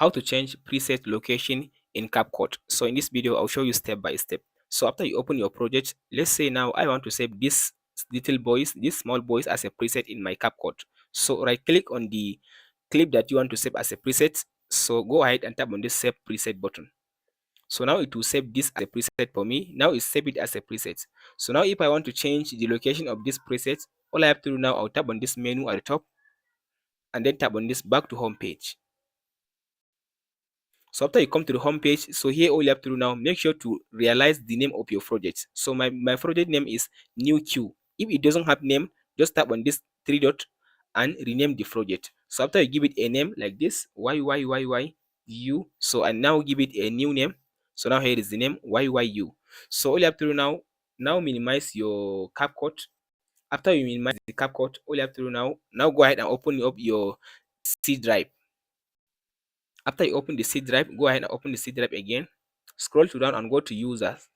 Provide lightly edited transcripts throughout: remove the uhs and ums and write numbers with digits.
how to change preset location in CapCut. So in this video, I'll show you step by step. So after you open your project, let's say now I want to save this little boys, these small boys as a preset in my CapCut. So right click on the clip that you want to save as a preset. So go ahead and tap on this save preset button. So now it will save this as a preset for me. Now it's save it as a preset. So now if I want to change the location of this preset, all I have to do now, I'll tap on this menu at the top and then tap on this back to home page. So after you come to the home page, so here all you have to do now, make sure to realize the name of your project. So my project name is new queue. If it doesn't have name, just tap on this three dot and rename the project. So after you give it a name like this, YYYYU. So and now give it a new name. So now here is the name YYU. So all you have to do now minimize your CapCut. After you minimize the CapCut, all you have to do now go ahead and open up your C drive. After you open the C drive, go ahead and open the C drive again. Scroll to down and go to users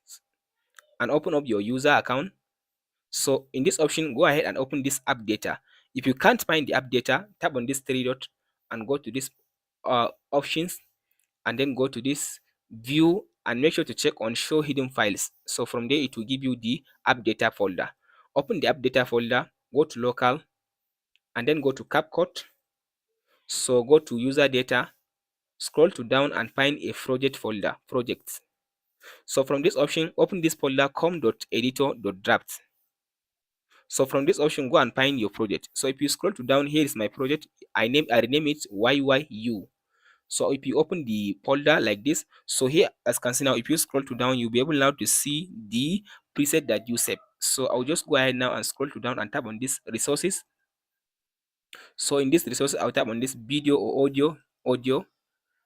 and open up your user account. So in this option, go ahead and open this app data. If you can't find the app data, tap on this three dot and go to this options and then go to this view and make sure to check on show hidden files. So from there, it will give you the app data folder. Open the app data folder, go to local and then go to CapCut. So go to user data, scroll to down and find a project folder, projects. So from this option, open this folder com.editor.draft. So from this option, go and find your project. So if you scroll to down, here is my project. I rename it YYU. So if you open the folder like this, so here as you can see now, if you scroll to down, you'll be able now to see the preset that you saved. So I'll just go ahead now and scroll to down and tap on this resources. So in this resources, I'll tap on this video or audio.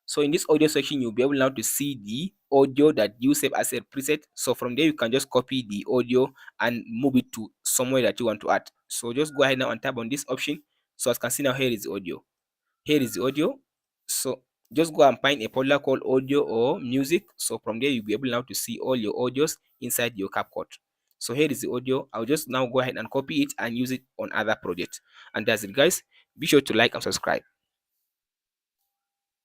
So in this audio section, you'll be able now to see the audio that you save as a preset. So from there, you can just copy the audio and move it to somewhere that you want to add. So just go ahead now and tap on this option. So as you can see now, here is the audio. Here is the audio. So just go and find a folder called audio or music. So from there, you'll be able now to see all your audios inside your CapCut. So here is the audio. I'll just now go ahead and copy it and use it on other projects. And that's it, guys. Be sure to like and subscribe.